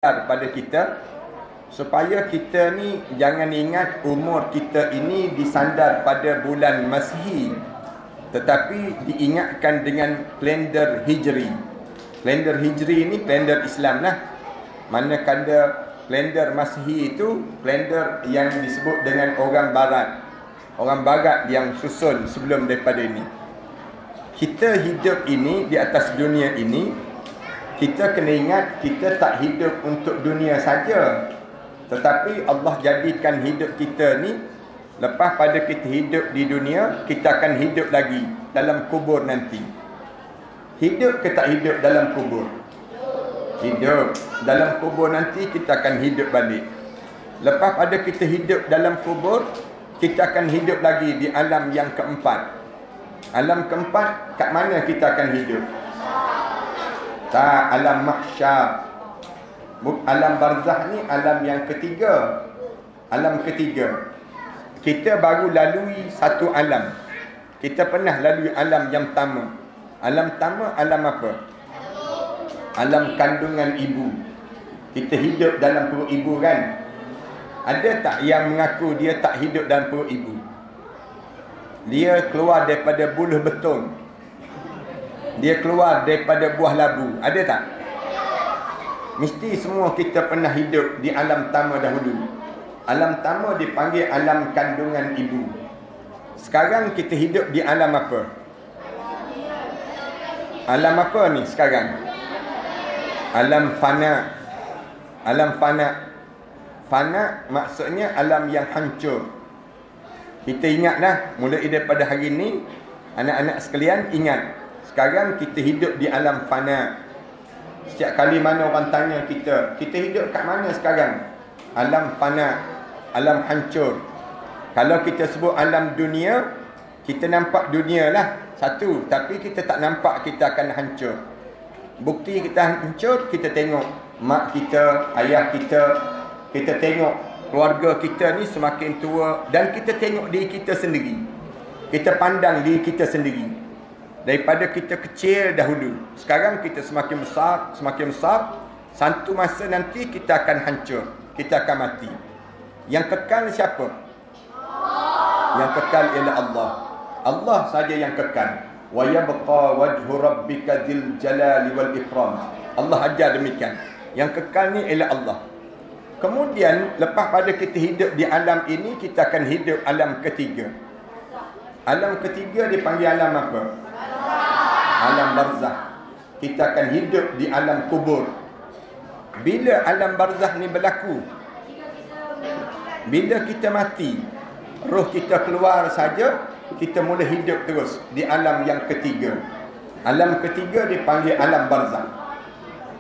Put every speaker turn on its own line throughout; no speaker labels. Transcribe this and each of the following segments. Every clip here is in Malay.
pada kita supaya kita ni jangan ingat umur kita ini disandar pada bulan Masihi, tetapi diingatkan dengan kalender Hijri. Kalender Hijri ini kalender Islam lah. Manakala kalender Masihi itu kalender yang disebut dengan orang Barat. Orang Barat yang susun sebelum daripada ini. Kita hidup ini di atas dunia ini, kita kena ingat kita tak hidup untuk dunia saja, tetapi Allah jadikan hidup kita ni, lepas pada kita hidup di dunia, kita akan hidup lagi dalam kubur nanti. Hidup ke tak hidup dalam kubur? Hidup. Dalam kubur nanti kita akan hidup balik. Lepas pada kita hidup dalam kubur, kita akan hidup lagi di alam yang keempat. Alam keempat, kat mana kita akan hidup? Tak, alam mahsyar. Alam barzakh ni alam yang ketiga. Alam ketiga. Kita baru lalui satu alam. Kita pernah lalui alam yang pertama. Alam pertama alam apa? Alam kandungan ibu. Kita hidup dalam perut ibu kan? Ada tak yang mengaku dia tak hidup dalam perut ibu? Dia keluar daripada buluh betung. Dia keluar daripada buah labu. Ada tak? Mesti semua kita pernah hidup di alam pertama dahulu. Alam pertama dipanggil alam kandungan ibu. Sekarang kita hidup di alam apa? Alam apa ni sekarang? Alam fana. Alam fana. Fana maksudnya alam yang hancur. Kita ingatlah, mulai daripada hari ini, anak-anak sekalian ingat. Sekarang kita hidup di alam fana. Setiap kali mana orang tanya kita hidup kat mana sekarang? Alam fana, alam hancur. Kalau kita sebut alam dunia, kita nampak dunia lah satu, tapi kita tak nampak kita akan hancur. Bukti kita hancur, kita tengok mak kita, ayah kita, kita tengok keluarga kita ni semakin tua, dan kita tengok diri kita sendiri. Kita pandang diri kita sendiri. Daripada kita kecil dahulu, sekarang kita semakin besar, semakin besar. Satu masa nanti kita akan hancur, kita akan mati. Yang kekal siapa? Yang kekal ialah Allah. Allah saja yang kekal. Wa yabqa wajhu rabbika dzil jalali wal ikram. Allah ajar demikian. Yang kekal ni ialah Allah. Kemudian lepas pada kita hidup di alam ini, kita akan hidup alam ketiga. Alam ketiga dipanggil alam apa? Alam barzakh. Kita akan hidup di alam kubur. Bila alam barzakh ni berlaku? Bila kita mati, roh kita keluar saja, kita mula hidup terus di alam yang ketiga. Alam ketiga dipanggil alam barzakh.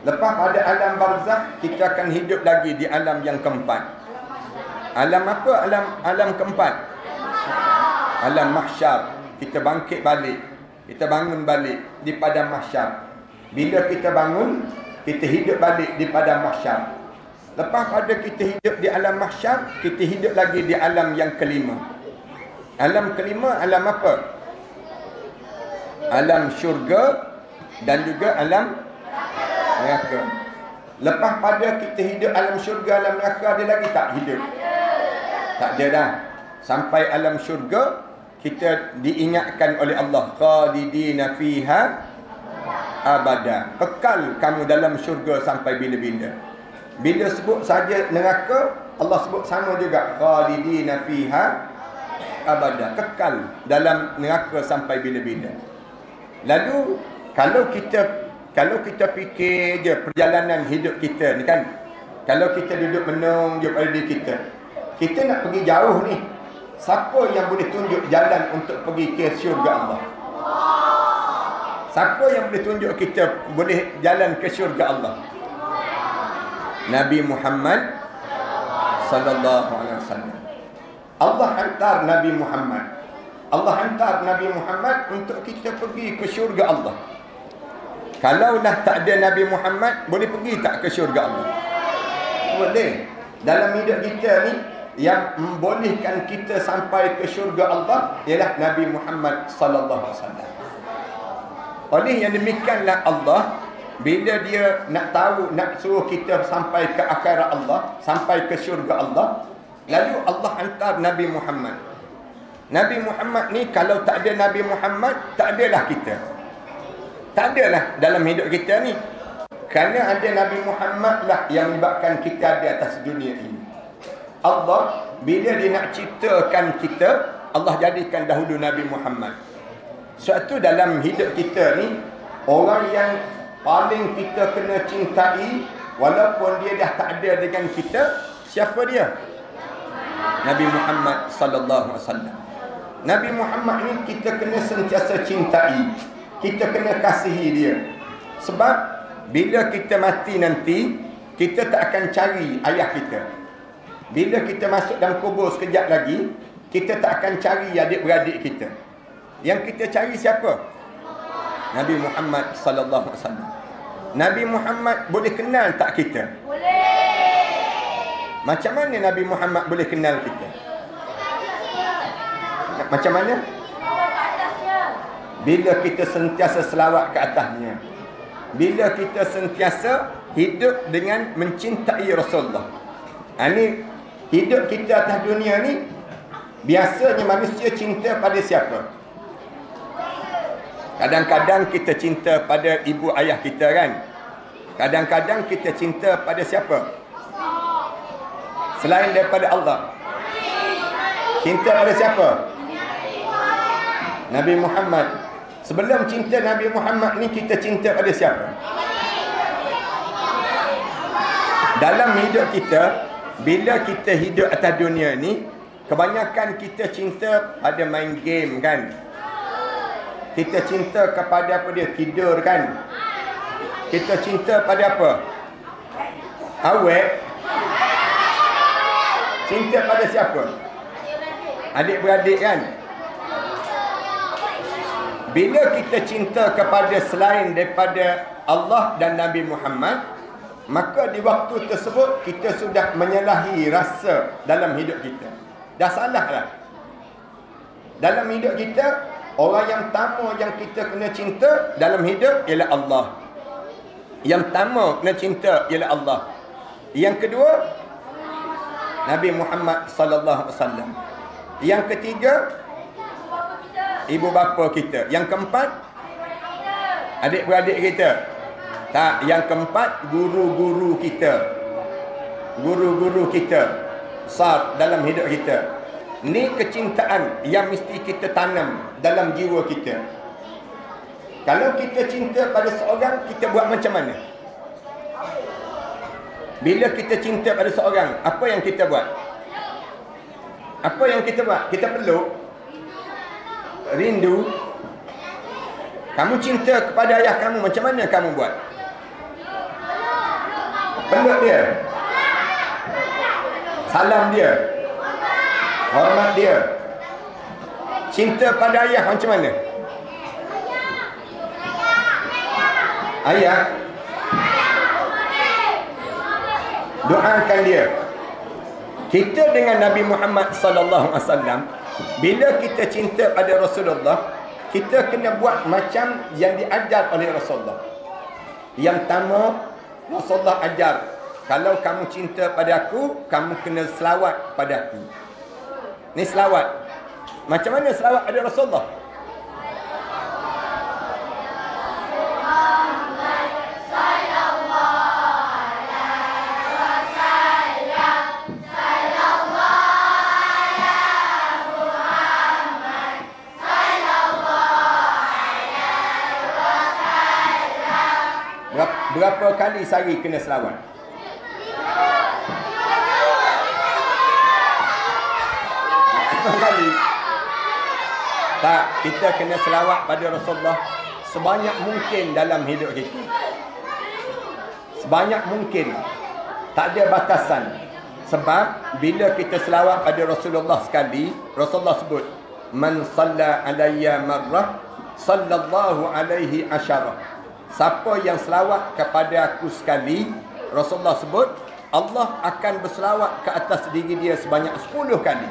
Lepas pada alam barzakh, kita akan hidup lagi di alam yang keempat. Alam apa? Alam keempat. Alam mahsyar. Kita bangkit balik. Kita bangun balik di padang mahsyar. Bila kita bangun, kita hidup balik di padang mahsyar. Lepas pada kita hidup di alam mahsyar, kita hidup lagi di alam yang kelima. Alam kelima alam apa? Alam syurga dan juga alam neraka. Lepas pada kita hidup alam syurga, alam neraka, ada lagi tak hidup? Tak ada dah. Sampai alam syurga, kita diingatkan oleh Allah, khalidina fiha abada. Kekal kamu dalam syurga sampai bila-bila. Bila sebut saja neraka, Allah sebut sama juga, khalidina fiha abada. Kekal dalam neraka sampai bila-bila. Lalu kalau kita fikir je perjalanan hidup kita ni kan, kalau kita duduk menung je pada diri kita nak pergi jauh ni, siapa yang boleh tunjuk jalan untuk pergi ke syurga Allah? Siapa yang boleh tunjuk kita boleh jalan ke syurga Allah? Nabi Muhammad sallallahu alaihi wasallam. Allah hantar Nabi Muhammad. Allah hantar Nabi Muhammad untuk kita pergi ke syurga Allah. Kalaulah tak ada Nabi Muhammad, boleh pergi tak ke syurga Allah? Boleh. Dalam hidup kita ni, yang membolehkan kita sampai ke syurga Allah ialah Nabi Muhammad sallallahu alaihi wasallam. Oleh yang demikianlah Allah bila dia nak tahu, nak suruh kita sampai ke akhirat Allah, sampai ke syurga Allah, lalu Allah hantar Nabi Muhammad. Nabi Muhammad ni, kalau tak ada Nabi Muhammad, tak adalah kita. Tak adalah dalam hidup kita ni. Kerana ada Nabi Muhammad lah yang menyebabkan kita ada atas dunia ini. Allah, bila dia nak ciptakan kita, Allah jadikan dahulu Nabi Muhammad. Suatu dalam hidup kita ni, orang yang paling kita kena cintai, walaupun dia dah tak ada dengan kita, siapa dia? Nabi Muhammad sallallahu alaihi wasallam. Nabi Muhammad ni kita kena sentiasa cintai, kita kena kasihi dia. Sebab bila kita mati nanti, kita tak akan cari ayah kita. Bila kita masuk dalam kubur sekejap lagi, kita tak akan cari adik-beradik kita. Yang kita cari siapa? Nabi Muhammad sallallahu alaihi wasallam. Nabi Muhammad boleh kenal tak kita? Boleh. Macam mana Nabi Muhammad boleh kenal kita? Macam mana? Bila kita sentiasa selawat ke atasnya. Bila kita sentiasa hidup dengan mencintai Rasulullah. Ini hidup kita atas dunia ni, biasanya manusia cinta pada siapa? Kadang-kadang kita cinta pada ibu ayah kita kan. Kadang-kadang kita cinta pada siapa? Selain daripada Allah. Cinta pada siapa? Nabi Muhammad. Sebelum cinta Nabi Muhammad ni, kita cinta pada siapa? Dalam hidup kita, bila kita hidup atas dunia ni, kebanyakan kita cinta pada main game kan. Kita cinta kepada apa dia? Tidur kan? Kita cinta pada apa? Awet. Cinta pada siapa? Adik-beradik kan? Bila kita cinta kepada selain daripada Allah dan Nabi Muhammad, maka di waktu tersebut kita sudah menyalahi rasa dalam hidup kita. Dah salah lah. Dalam hidup kita, orang yang pertama yang kita kena cinta dalam hidup ialah Allah. Yang pertama kena cinta ialah Allah. Yang kedua, Nabi Muhammad sallallahu alaihi wasallam. Yang ketiga, ibu bapa kita. Yang keempat, adik-beradik kita. Tak, yang keempat, guru-guru kita. Guru-guru kita besar dalam hidup kita. Ini kecintaan yang mesti kita tanam dalam jiwa kita. Kalau kita cinta pada seorang, kita buat macam mana? Bila kita cinta pada seorang, apa yang kita buat? Apa yang kita buat? Kita peluk, rindu. Kamu cinta kepada ayah kamu, macam mana kamu buat? Peluk dia, salam dia, hormat dia. Cinta pada ayah macam mana? Ayah, doakan dia. Kita dengan Nabi Muhammad sallallahu alaihi wasallam, bila kita cinta pada Rasulullah, kita kena buat macam yang diajar oleh Rasulullah. Yang pertama, Rasulullah ajar, kalau kamu cinta pada aku, kamu kena selawat pada aku. Ni selawat. Macam mana selawat pada Rasulullah? Berapa kali sehari kena selawat? Berapa kali? Tak, kita kena selawat pada Rasulullah sebanyak mungkin dalam hidup kita. Sebanyak mungkin. Tak ada batasan. Sebab bila kita selawat pada Rasulullah sekali, Rasulullah sebut, man salla alayya marrah sallallahu alaihi asyarah. Siapa yang selawat kepada aku sekali, Rasulullah sebut, Allah akan berselawat ke atas diri dia sebanyak 10 kali.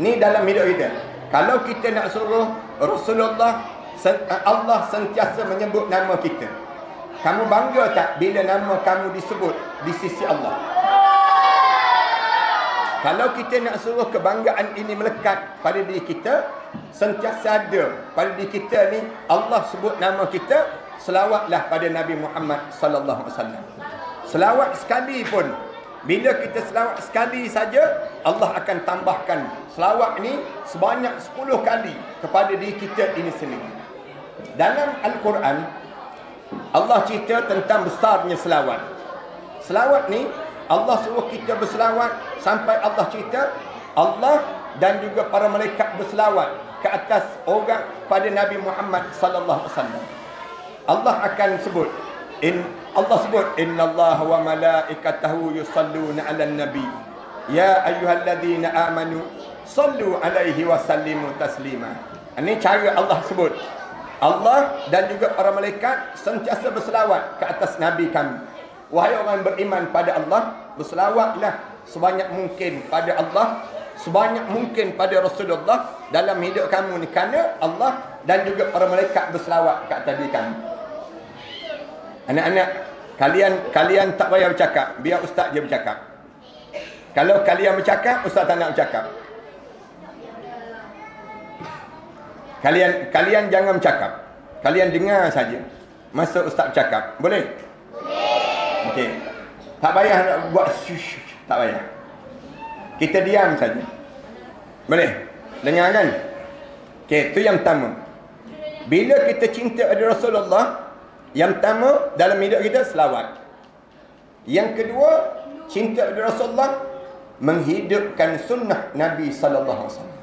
Ni dalam hidup kita. Kalau kita nak suruh Rasulullah, Allah sentiasa menyebut nama kita. Kamu bangga tak bila nama kamu disebut di sisi Allah? Kalau kita nak suruh kebanggaan ini melekat pada diri kita, sentiasa ada pada diri kita ni, Allah sebut nama kita, selawatlah pada Nabi Muhammad sallallahu alaihi wasallam. Selawat sekali pun, bila kita selawat sekali saja, Allah akan tambahkan selawat ni sebanyak 10 kali kepada diri kita ini sendiri. Dalam Al-Quran, Allah cerita tentang besarnya selawat. Selawat ni, Allah suruh kita berselawat sampai Allah cerita, Allah dan juga para malaikat berselawat ke atas orang pada Nabi Muhammad sallallahu alaihi wasallam. Allah akan sebut, Allah sebut, innallaha wa malaikatahu yusalluna 'alan nabi ya ayyuhalladzina amanu sallu 'alaihi wa sallimu taslima. Ini cara Allah sebut. Allah dan juga para malaikat sentiasa berselawat ke atas Nabi kami. Wahai orang beriman pada Allah, berselawatlah sebanyak mungkin pada Allah, sebanyak mungkin pada Rasulullah dalam hidup kamu ni, kerana Allah dan juga para malaikat berselawat ke atas diri kami. Anak-anak, kalian tak payah bercakap, biar ustaz je bercakap. Kalau kalian bercakap, ustaz tak nak bercakap. Kalian jangan bercakap. Kalian dengar saja masa ustaz bercakap. Boleh? Boleh. Okey. Tak payah nak buat shush, tak payah. Kita diam saja. Boleh? Dengar kan? Okey, itu yang pertama. Bila kita cinta pada Rasulullah, yang pertama dalam hidup kita selawat. Yang kedua, cinta pada Rasulullah menghidupkan sunnah Nabi sallallahu alaihi wasallam.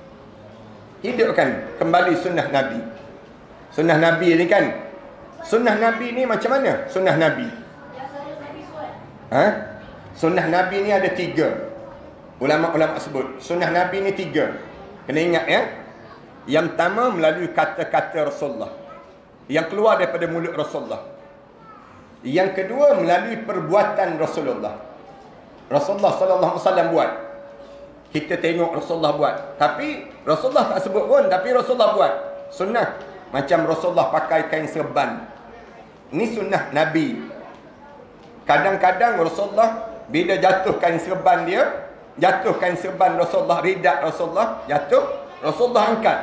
Hidupkan kembali sunnah Nabi. Sunnah Nabi ni kan, sunnah Nabi ni macam mana? Sunnah Nabi, sunnah Nabi ni ada 3. Ulama-ulama sebut sunnah Nabi ni 3. Kena ingat ya. Yang pertama melalui kata-kata Rasulullah yang keluar daripada mulut Rasulullah. Yang kedua melalui perbuatan Rasulullah. Rasulullah sallallahu alaihi wasallam buat, kita tengok Rasulullah buat, tapi Rasulullah tak sebut pun, tapi Rasulullah buat. Sunnah, macam Rasulullah pakai kain serban, ini sunnah Nabi. Kadang-kadang Rasulullah bila jatuh kain serban dia, jatuh kain serban Rasulullah, ridak Rasulullah jatuh, Rasulullah angkat,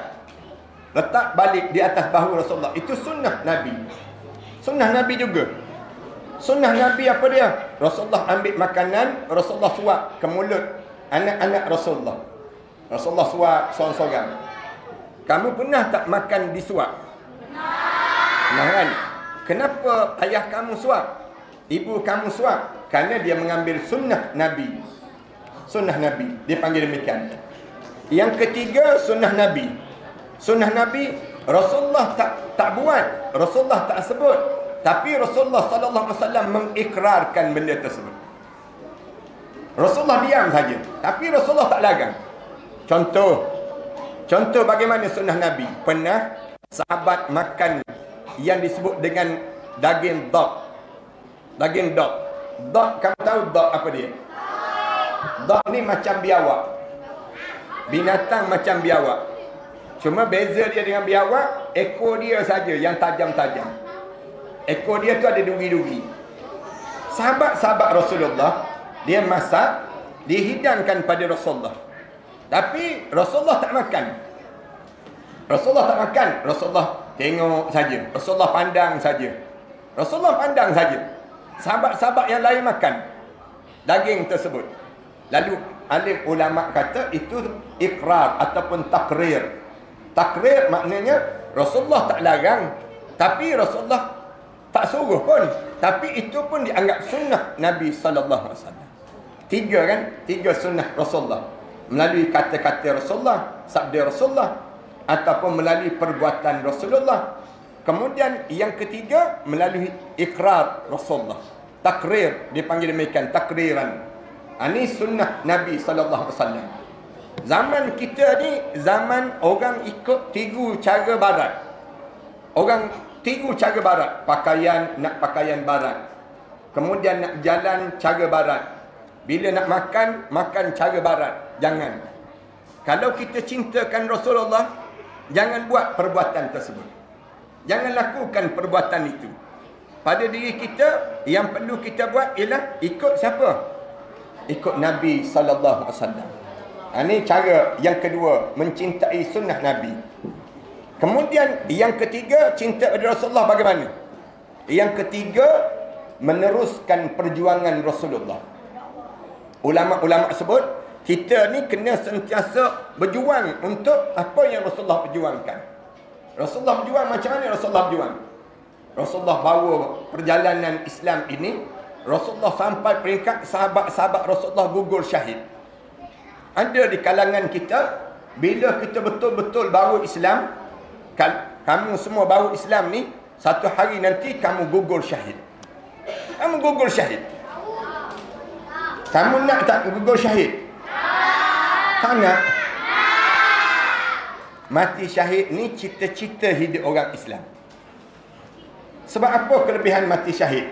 letak balik di atas bahu Rasulullah. Itu sunnah Nabi. Sunnah Nabi juga. Sunnah Nabi apa dia? Rasulullah ambil makanan, Rasulullah suap ke mulut anak-anak Rasulullah. Rasulullah suap seorang-seorang. Kamu pernah tak makan disuap? Pernah kan? Kenapa ayah kamu suap? Ibu kamu suap? Kerana dia mengambil sunnah Nabi. Sunnah Nabi, dia panggil demikian. Yang ketiga, sunnah Nabi. Sunnah Nabi, Rasulullah tak buat, Rasulullah tak sebut, tapi Rasulullah sallallahu alaihi wasallam mengikrarkan benda tersebut. Rasulullah diam saja, tapi Rasulullah tak larang. Contoh bagaimana sunnah Nabi. Pernah sahabat makan yang disebut dengan daging dog. Daging dog. Dog, kamu tahu dog apa dia? Dog ni macam biawak. Binatang macam biawak. Cuma beza dia dengan biawak, ekor dia saja yang tajam-tajam. Ekor dia tu ada duri-duri. Sahabat-sahabat Rasulullah, dia masak, dihidangkan pada Rasulullah. Tapi Rasulullah tak makan. Rasulullah tak makan. Rasulullah tengok saja. Rasulullah pandang saja. Rasulullah pandang saja. Sahabat-sahabat yang lain makan daging tersebut. Lalu alim ulama kata itu ikrar ataupun takrir. Takrir maknanya Rasulullah tak larang, tapi Rasulullah tak suruh pun, tapi itu pun dianggap sunnah Nabi sallallahu alaihi wasallam. 3 kan? 3 sunnah Rasulullah. Melalui kata-kata Rasulullah, sabda Rasulullah, ataupun melalui perbuatan Rasulullah. Kemudian yang ketiga melalui ikrar Rasulullah. Takrir, dipanggil demikian, takriran. Ini sunnah Nabi sallallahu alaihi wasallam. Zaman kita ni zaman orang ikut tiru cara barat. Orang tiru cara barat, pakaian nak pakaian barat. Kemudian nak jalan cara barat. Bila nak makan, makan cara barat. Jangan. Kalau kita cintakan Rasulullah, jangan buat perbuatan tersebut. Jangan lakukan perbuatan itu. pada diri kita, yang perlu kita buat ialah ikut siapa? Ikut Nabi sallallahu alaihi wasallam. Ini cara yang kedua, mencintai sunnah Nabi. Kemudian yang ketiga, cinta pada Rasulullah bagaimana? Yang ketiga, meneruskan perjuangan Rasulullah. Ulama-ulama sebut, kita ni kena sentiasa berjuang untuk apa yang Rasulullah perjuangkan. Rasulullah berjuang macam mana Rasulullah berjuang? Rasulullah bawa perjalanan Islam ini, Rasulullah sampai peringkat sahabat-sahabat Rasulullah gugur syahid. Ada di kalangan kita, bila kita betul-betul bawa Islam, kamu semua bawa Islam ni, satu hari nanti kamu gugur syahid. Kamu gugur syahid. Kamu nak tak gugur syahid? Tak nak. Mati syahid ni cita-cita hidup orang Islam. Sebab apa kelebihan mati syahid?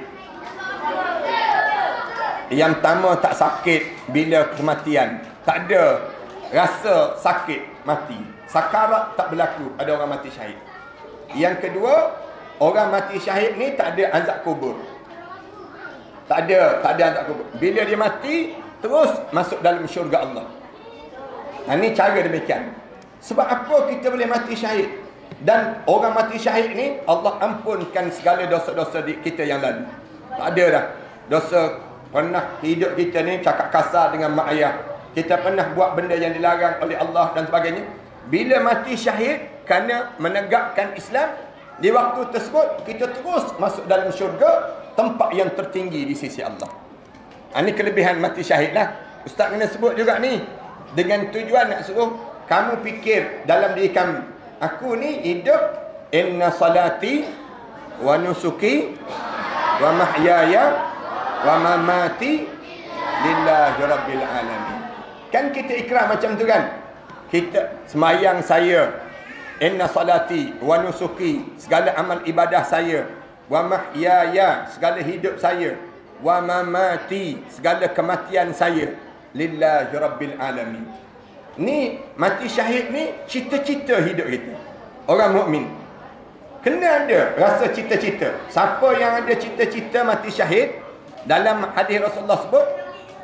Yang pertama, tak sakit bila kematian. Tak ada rasa sakit mati. Sakarat tak berlaku ada orang mati syahid. Yang kedua, orang mati syahid ni tak ada azab kubur. Tak ada azab kubur. Bila dia mati, terus masuk dalam syurga Allah. Ini cara demikian. Sebab apa kita boleh mati syahid? Dan orang mati syahid ni, Allah ampunkan segala dosa-dosa kita yang lalu. Tak ada dah. Dosa pernah hidup kita ni cakap kasar dengan mak ayah. Kita pernah buat benda yang dilarang oleh Allah dan sebagainya. Bila mati syahid kerana menegakkan Islam, di waktu tersebut kita terus masuk dalam syurga, tempat yang tertinggi di sisi Allah. Ini kelebihan mati syahid lah. Ustaz kena sebut juga ni, dengan tujuan nak suruh kamu fikir dalam diri kamu, aku ni hidup, inna salati wa nusuki wa mahyaya wa mamati lillahi rabbil alamin. Kan kita ikrar macam tu kan? Kita semayang saya, inna salati wa nusuki, segala amal ibadah saya, wa mahyaya, segala hidup saya, wa mamati, segala kematian saya, lillahi rabbil alamin. Ni mati syahid ni cita-cita hidup kita. Orang mukmin kena ada rasa cita-cita. Siapa yang ada cita-cita mati syahid, dalam hadis Rasulullah sebut,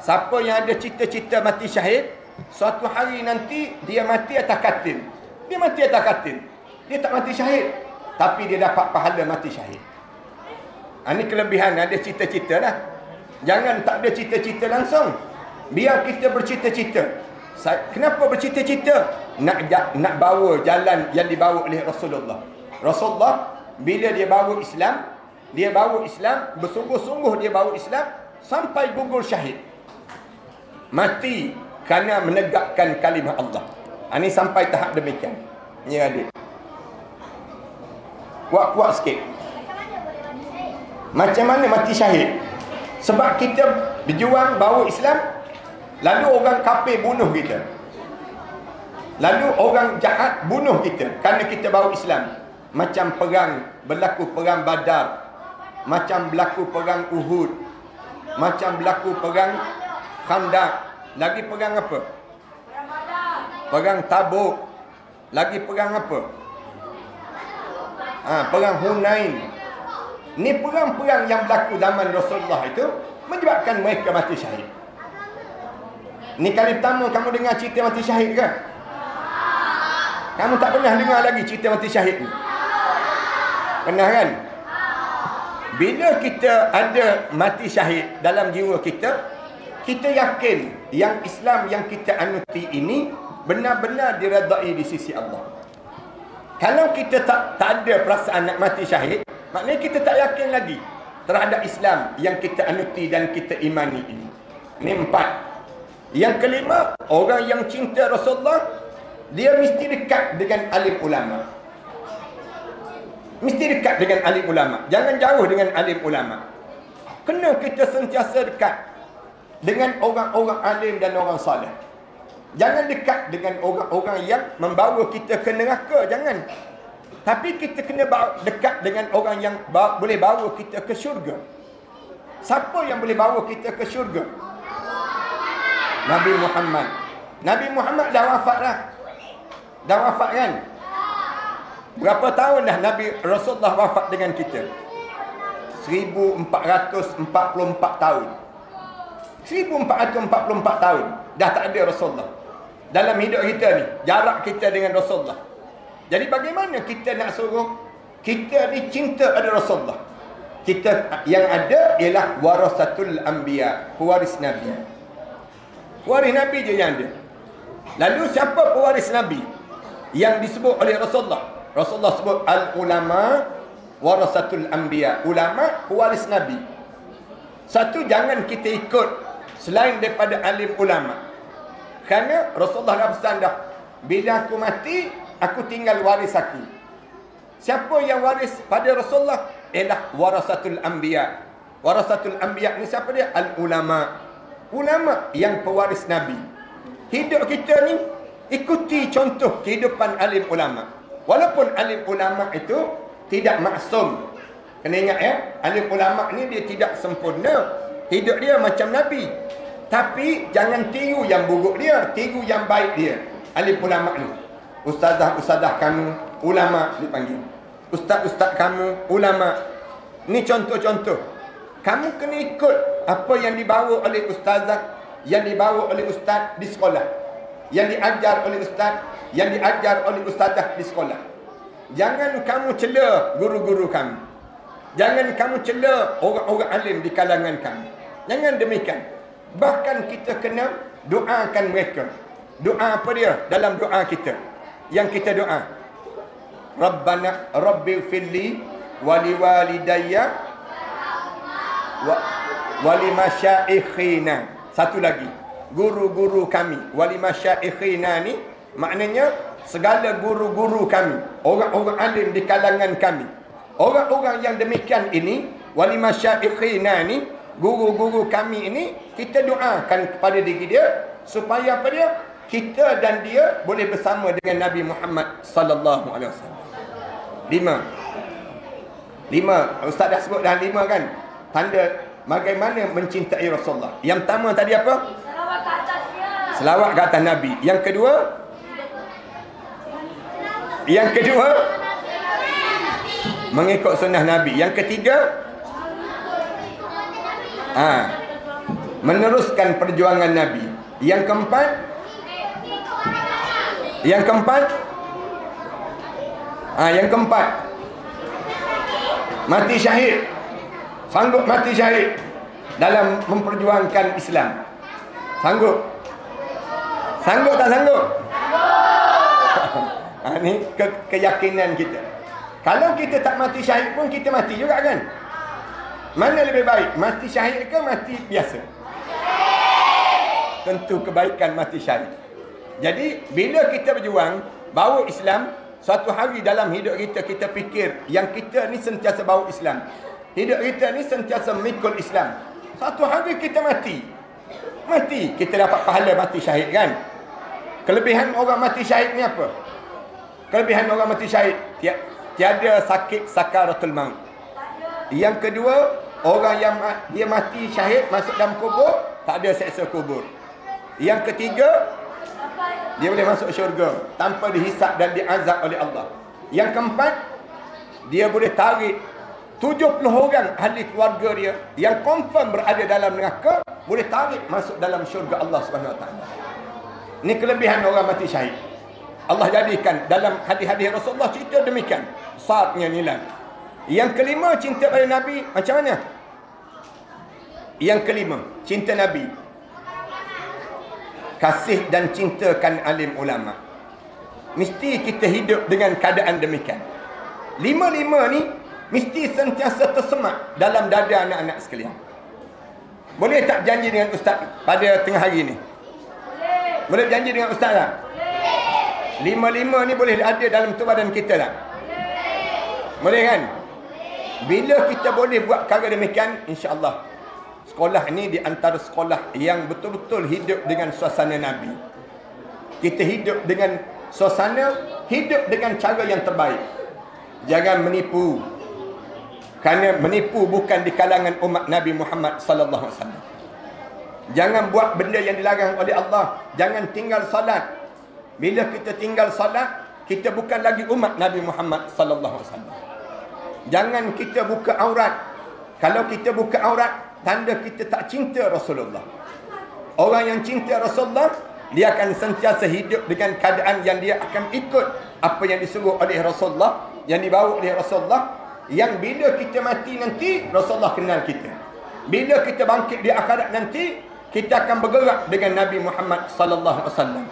siapa yang ada cita-cita mati syahid, suatu hari nanti dia mati atas katil. Dia mati atas katil. Dia tak mati syahid, tapi dia dapat pahala mati syahid. Ini kelebihan ada cita-cita lah. Jangan tak ada cita-cita langsung. Biar kita bercita-cita. Kenapa bercita-cita? Nak bawa jalan yang dibawa oleh Rasulullah. Rasulullah bila dia bawa Islam, bersungguh-sungguh dia bawa Islam sampai gugur syahid. Mati kerana menegakkan kalimah Allah. Ini sampai tahap demikian. Ni adik. Kuat-kuat sikit. Macam mana mati syahid? Sebab kita berjuang bawa Islam, lalu orang kafir bunuh kita. Lalu orang jahat bunuh kita kerana kita bawa Islam. Macam berlaku perang Badar, macam berlaku perang Uhud, macam berlaku perang Khandaq, lagi perang apa? Perang Tabuk, lagi perang apa? Perang Hunain. Ni perang-perang yang berlaku zaman Rasulullah itu menyebabkan mereka mati syahid. Ni kali pertama kamu dengar cerita mati syahid ke? Kamu tak pernah dengar lagi cerita mati syahid ni? Pernah kan? Bila kita ada mati syahid dalam jiwa kita, kita yakin yang Islam yang kita anuti ini benar-benar diredai di sisi Allah. Kalau kita tak ada perasaan nak mati syahid, maknanya kita tak yakin lagi terhadap Islam yang kita anuti dan kita imani ini. Ini 4. Yang kelima, orang yang cinta Rasulullah, dia mesti dekat dengan alim ulama. Mesti dekat dengan alim ulama. Jangan jauh dengan alim ulama. Kena kita sentiasa dekat dengan orang-orang alim dan orang salih. Jangan dekat dengan orang-orang yang membawa kita ke neraka. Jangan. Tapi kita kena dekat dengan orang yang boleh bawa kita ke syurga. Siapa yang boleh bawa kita ke syurga? Nabi Muhammad. Nabi Muhammad dah wafat dah. Dah wafat kan? Berapa tahun dah Nabi Rasulullah wafat dengan kita? 1444 tahun. 1444 tahun dah tak ada Rasulullah dalam hidup kita ni, jarak kita dengan Rasulullah. Jadi bagaimana kita nak suruh kita ni cinta pada Rasulullah? Kita yang ada ialah warasatul anbiya, pewaris Nabi. Pewaris Nabi je yang ada. Lalu siapa pewaris Nabi yang disebut oleh Rasulullah? Rasulullah sebut al-ulama warasatul anbiya. Ulama pewaris Nabi. Satu, jangan kita ikut selain daripada alim ulama. Kerana Rasulullah dah pesan dah, bila aku mati, aku tinggal waris aku. Siapa yang waris pada Rasulullah? Ialah warasatul anbiya. Warasatul anbiya ni siapa dia? Al-ulama. Ulama yang pewaris Nabi. Hidup kita ni ikuti contoh kehidupan alim ulama. Walaupun alim ulama itu tidak maksum. Kena ingat ya, alim ulama ni dia tidak sempurna. Hidup dia macam Nabi. Tapi jangan tiru yang buruk dia, tiru yang baik dia. Alim ulama ni. Ustazah-ustazah kamu ulama dipanggil. Ustaz-ustaz kamu ulama. Ni contoh-contoh. Kamu kena ikut apa yang dibawa oleh ustazah, yang dibawa oleh ustaz di sekolah, yang diajar oleh ustaz, yang diajar oleh ustazah di sekolah. Jangan kamu cela guru-guru kamu. Jangan kamu cela orang-orang alim di kalangan kamu. Jangan demikian. Bahkan kita kena doakan mereka. Doa apa dia? Dalam doa kita, yang kita doa, Rabbana Rabbighfirli wa liwalidayya wa limasyaikhina. Satu lagi, guru-guru kami. Wa limasyaikhina ni maknanya segala guru-guru kami, orang-orang alim di kalangan kami. Orang-orang yang demikian ini, wa limasyaikhina ni, guru-guru kami ini, kita doakan kepada diri dia supaya apa dia? Kita dan dia boleh bersama dengan Nabi Muhammad sallallahu alaihi wasallam. 5. Ustaz dah sebut dah 5 kan? Tanda bagaimana mencintai Rasulullah. Yang pertama tadi apa?
Selawat ke atas dia.
Selawat ke atas Nabi. Yang kedua? Yang kedua? Mengikut sunnah Nabi. Yang ketiga? Meneruskan perjuangan Nabi. Yang keempat? Yang keempat? Yang keempat, mati syahid. Sanggup mati syahid dalam memperjuangkan Islam. Sanggup? Sanggup tak sanggup? Ini keyakinan kita. Kalau kita tak mati syahid pun kita mati juga kan? Mana lebih baik? Mati syahid ke mati biasa? Tentu kebaikan mati syahid. Jadi bila kita berjuang bawa Islam, suatu hari dalam hidup kita, kita fikir yang kita ni sentiasa bawa Islam. Hidup kita ni sentiasa mengikut Islam. Suatu hari kita mati. Mati, kita dapat pahala mati syahid kan? Kelebihan orang mati syahid ni apa? Kelebihan orang mati syahid, tiada sakit sakaratul maut. Yang kedua, orang yang dia mati syahid masuk dalam kubur, tak ada seksa kubur. Yang ketiga, dia boleh masuk syurga tanpa dihisap dan diazab oleh Allah. Yang keempat, dia boleh tarik 70 orang ahli keluarga dia yang confirm berada dalam neraka, boleh tarik masuk dalam syurga Allah Subhanahu Wa Taala. Ini kelebihan orang mati syahid. Allah jadikan dalam hadis-hadis Rasulullah cerita demikian. Besarnya nilai. Yang kelima, cinta pada Nabi macam mana? Yang kelima, cinta Nabi. Kasih dan cintakan alim ulama. Mesti kita hidup dengan keadaan demikian. 5 ni mesti sentiasa tersemak dalam dada anak-anak sekalian. Boleh tak janji dengan ustaz pada tengah hari ni? Boleh janji dengan ustaz tak? Boleh. 5 ni boleh ada dalam tubuh badan kita tak? Boleh kan? Bila kita boleh buat perkara demikian, insya-Allah sekolah ini di antara sekolah yang betul-betul hidup dengan suasana Nabi. Kita hidup dengan suasana, hidup dengan cara yang terbaik. Jangan menipu. Kerana menipu bukan di kalangan umat Nabi Muhammad sallallahu alaihi wasallam. Jangan buat benda yang dilarang oleh Allah. Jangan tinggal salat. Bila kita tinggal salat, kita bukan lagi umat Nabi Muhammad sallallahu alaihi wasallam. Jangan kita buka aurat. Kalau kita buka aurat, tanda kita tak cinta Rasulullah. Orang yang cinta Rasulullah, dia akan sentiasa hidup dengan keadaan yang dia akan ikut apa yang disuruh oleh Rasulullah, yang dibawa oleh Rasulullah, yang bila kita mati nanti, Rasulullah kenal kita. Bila kita bangkit di akhirat nanti, kita akan bergerak dengan Nabi Muhammad sallallahu alaihi wasallam.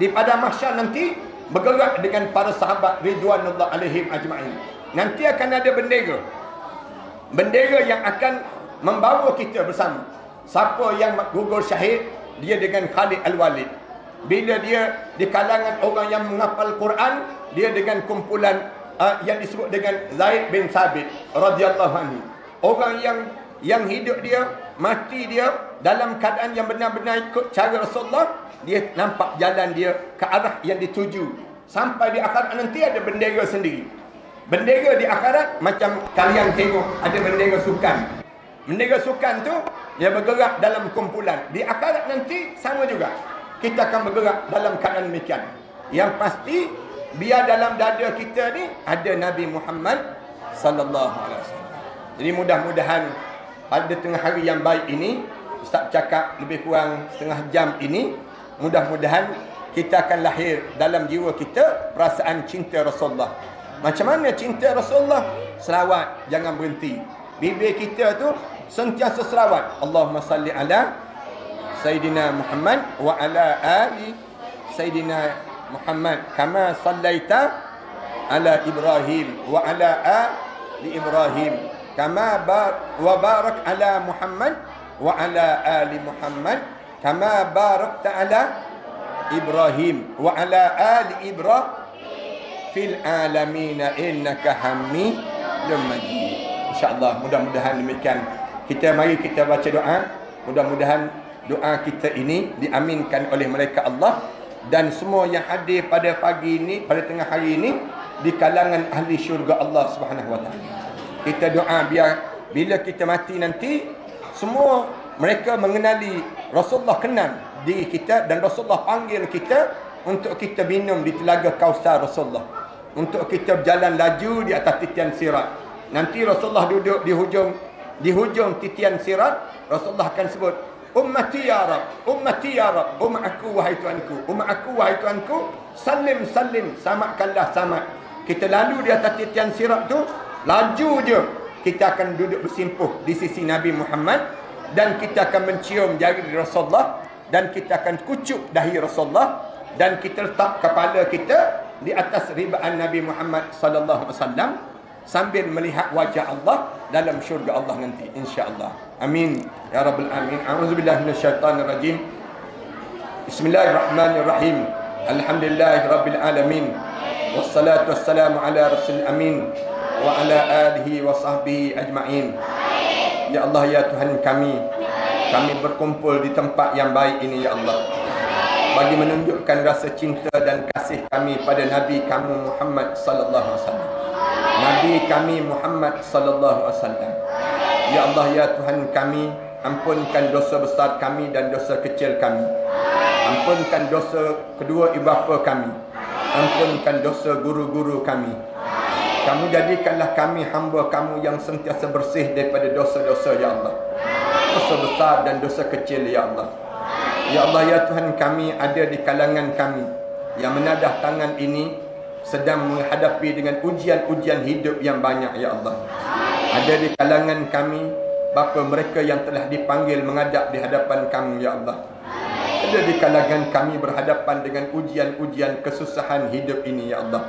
Di padang mahsyar nanti, bergerak dengan para sahabat ridwanullah alaihim ajma'in. Nanti akan ada bendera. Bendera yang akan membawa kita bersama. Siapa yang gugur syahid, dia dengan Khalid Al-Walid. Bila dia di kalangan orang yang menghafal Quran, dia dengan kumpulan yang disebut dengan Zaid bin Thabit radhiyallahu anhu. Orang yang hidup dia, mati dia dalam keadaan yang benar-benar ikut cara Rasulullah, dia nampak jalan dia ke arah yang dituju. Sampai di akhirat nanti ada bendera sendiri. Bendera di akhirat macam kalian tengok ada bendera sukan. Bendera sukan tu dia bergerak dalam kumpulan. Di akhirat nanti sama juga. Kita akan bergerak dalam keadaan demikian. Yang pasti biar dalam dada kita ni ada Nabi Muhammad sallallahu alaihi wasallam. Jadi mudah-mudahan pada tengah hari yang baik ini, Ustaz cakap lebih kurang setengah jam ini, mudah-mudahan kita akan lahir dalam jiwa kita perasaan cinta Rasulullah. Macam mana cinta Rasulullah? Selawat, jangan berhenti. Bibir kita tu sentiasa selawat. Allahumma salli ala Sayyidina Muhammad wa ala ali Sayyidina Muhammad kama sallaita ala Ibrahim wa ala ali Ibrahim kama barak ala Muhammad wa ala ali Muhammad kama barakta ala Ibrahim wa ala ali Ibrahim fil alamina innaka hamidum majid. InsyaAllah, mudah-mudahan demikian. Mari kita baca doa. Mudah-mudahan doa kita ini diaminkan oleh malaikat Allah, dan semua yang hadir pada pagi ini, pada tengah hari ini, di kalangan ahli syurga Allah Subhanahu wa taala. Kita doa biar bila kita mati nanti, semua mereka mengenali Rasulullah, kenal diri kita, dan Rasulullah panggil kita untuk kita minum di telaga Kausar Rasulullah, untuk kita berjalan laju di atas titian sirat. Nanti Rasulullah duduk di hujung titian sirat. Rasulullah akan sebut, ummati ya Rab, ummati ya Rab, umat aku wahai Tuanku, umat aku wahai Tuanku, salim salim, samakanlah samat. Kita lalu di atas titian sirat tu, laju je kita akan duduk bersimpuh di sisi Nabi Muhammad, dan kita akan mencium jari Rasulullah, dan kita akan kucuk dahi Rasulullah, dan kita letak kepala kita di atas ribaan Nabi Muhammad sallallahu alaihi wasallam sambil melihat wajah Allah dalam syurga Allah nanti, insya-Allah. Amin ya rabbal alamin. A'udzubillahi minasyaitonir rajim. Bismillahirrahmanirrahim. Alhamdulillahirabbil alamin. Wassalatu wassalamu ala rasul amin wa ala alihi wa sahbihi ajma'in. Ya Allah, ya Tuhan kami berkumpul di tempat yang baik ini, ya Allah, bagi menunjukkan rasa cinta dan kasih kami pada Nabi kamu Muhammad sallallahu alaihi wasallam. Nabi kami Muhammad sallallahu alaihi wasallam. Ya Allah, ya Tuhan kami, ampunkan dosa besar kami dan dosa kecil kami. Ampunkan dosa kedua ibu bapa kami. Ampunkan dosa guru-guru kami. Kamu jadikanlah kami hamba kamu yang sentiasa bersih daripada dosa-dosa, ya Allah. Dosa besar dan dosa kecil, ya Allah. Ya Allah, ya Tuhan kami, ada di kalangan kami yang menadah tangan ini sedang menghadapi dengan ujian-ujian hidup yang banyak, ya Allah. Ada di kalangan kami bapa mereka yang telah dipanggil menghadap di hadapan kamu, ya Allah. Ada di kalangan kami berhadapan dengan ujian-ujian kesusahan hidup ini, ya Allah.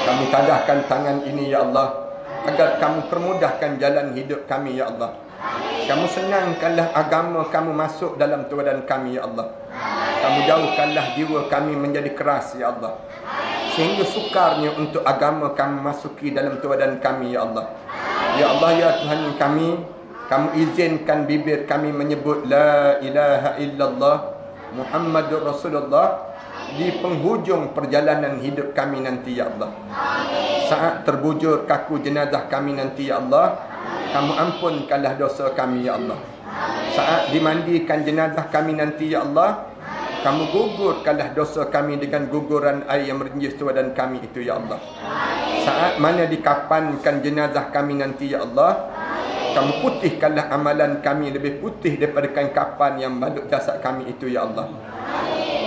Kami tadahkan tangan ini, ya Allah, agar kamu permudahkan jalan hidup kami, ya Allah. Kamu senangkanlah agama kamu masuk dalam tuadan kami, ya Allah. Kamu jauhkanlah jiwa kami menjadi keras, ya Allah, sehingga sukarnya untuk agama kamu masuki dalam tuadan kami, ya Allah. Ya Allah, ya Tuhan kami, kamu izinkan bibir kami menyebut La ilaha illallah Muhammadur Rasulullah di penghujung perjalanan hidup kami nanti, ya Allah. Saat terbujur kaku jenazah kami nanti, ya Allah, kamu ampunkanlah dosa kami, ya Allah. Saat dimandikan jenazah kami nanti, ya Allah, kamu gugurkanlah dosa kami dengan guguran air yang merenjis tuadan kami itu, ya Allah. Saat mana dikafankan jenazah kami nanti, ya Allah, Kamu putihkanlah amalan kami lebih putih daripada kain kapan yang balut jasad kami itu, ya Allah.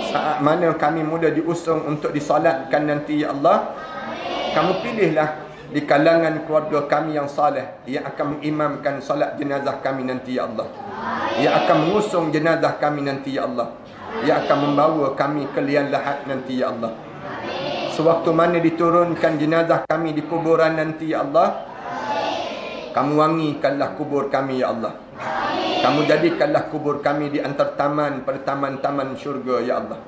Saat mana kami mula diusung untuk disolatkan nanti, ya Allah, kamu pilihlah di kalangan keluarga kami yang saleh yang akan mengimamkan solat jenazah kami nanti, ya Allah. Yang akan mengusung jenazah kami nanti, ya Allah. Yang akan membawa kami ke liang lahat nanti, ya Allah. Sewaktu mana diturunkan jenazah kami di kuburan nanti, ya Allah, kamu wangikanlah kubur kami, ya Allah. Kamu jadikanlah kubur kami di antara taman pada taman-taman syurga, ya Allah.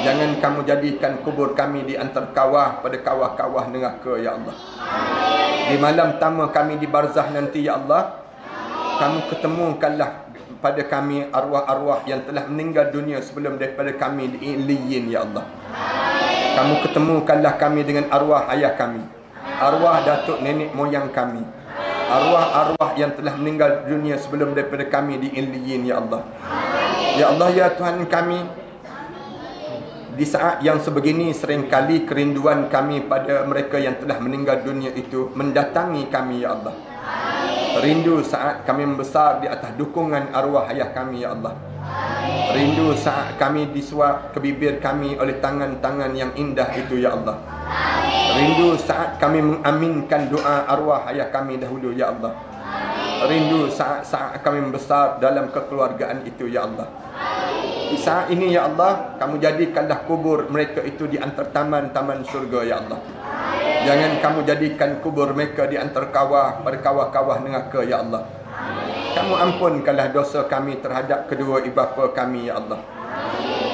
Jangan kamu jadikan kubur kami di antara kawah pada kawah-kawah neraka, ya Allah. Di malam pertama kami di barzah nanti, ya Allah, kamu ketemukanlah pada kami arwah-arwah yang telah meninggal dunia sebelum daripada kami di Iliyin, ya Allah. Kamu ketemukanlah kami dengan arwah ayah kami, arwah datuk nenek moyang kami, arwah-arwah yang telah meninggal dunia sebelum daripada kami di Iliyin, ya Allah. Ya Allah, ya Tuhan kami, di saat yang sebegini seringkali kerinduan kami pada mereka yang telah meninggal dunia itu mendatangi kami, ya Allah. Rindu saat kami membesar di atas dukungan arwah ayah kami, ya Allah. Rindu saat kami disuap ke bibir kami oleh tangan-tangan yang indah itu, ya Allah. Rindu saat kami mengaminkan doa arwah ayah kami dahulu, ya Allah. Rindu saat-saat kami membesar dalam kekeluargaan itu, ya Allah. Di saat ini, ya Allah, kamu jadikanlah kubur mereka itu di antara taman-taman syurga, ya Allah. Jangan kamu jadikan kubur mereka di antara kawah pada kawah-kawah neraka, ya Allah. Kamu ampunkanlah dosa kami terhadap kedua ibu bapa kami, ya Allah.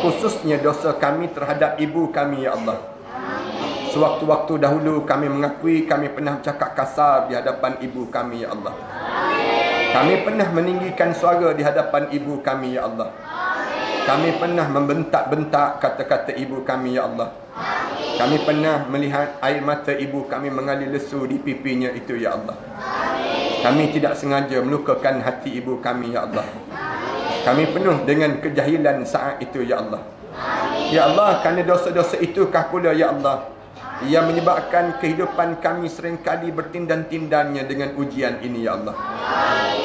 Khususnya dosa kami terhadap ibu kami, ya Allah. Sewaktu-waktu dahulu kami mengakui kami pernah bercakap kasar di hadapan ibu kami, ya Allah. Kami pernah meninggikan suara di hadapan ibu kami, ya Allah. Kami pernah membentak-bentak kata-kata ibu kami, ya Allah. Kami pernah melihat air mata ibu kami mengalir lesu di pipinya itu, ya Allah. Kami tidak sengaja melukakan hati ibu kami, ya Allah. Kami penuh dengan kejahilan saat itu, ya Allah. Ya Allah, kerana dosa-dosa itukah pula, ya Allah, yang menyebabkan kehidupan kami seringkali bertindan-tindannya dengan ujian ini, ya Allah.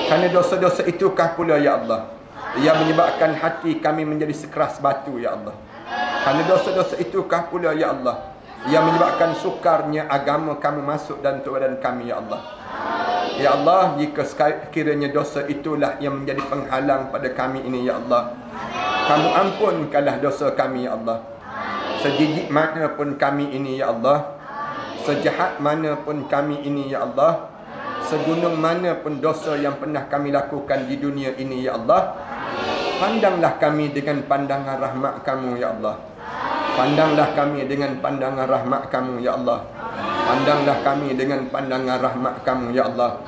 Kerana dosa-dosa itukah pula, ya Allah, yang menyebabkan hati kami menjadi sekeras batu, ya Allah. Kerana dosa-dosa itukah pula, ya Allah, yang menyebabkan sukarnya agama kami masuk dalam badan kami, ya Allah. Ya Allah, jika sekiranya dosa itulah yang menjadi penghalang pada kami ini, ya Allah, kamu ampunkanlah dosa kami, ya Allah. Sejijik mana pun kami ini, ya Allah, sejahat mana pun kami ini, ya Allah, segunung mana pun dosa yang pernah kami lakukan di dunia ini, ya Allah, pandanglah kami dengan pandangan rahmat kamu, ya Allah. Pandanglah kami dengan pandangan rahmat kamu, ya Allah. Pandanglah kami dengan pandangan rahmat kamu, ya Allah.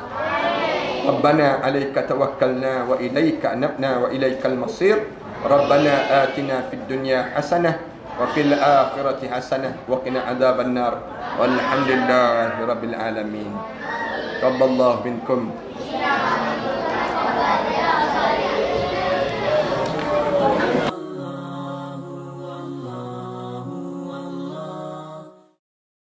Rabbana alaika tawakkalna wa ilaika anabna wa ilaikal masir. Rabbana atina fid dunya hasanah wa fil akhirati hasanah wa qina adzaban nar. Walhamdulillahi rabbil alamin. Taqabbalallahu minkum.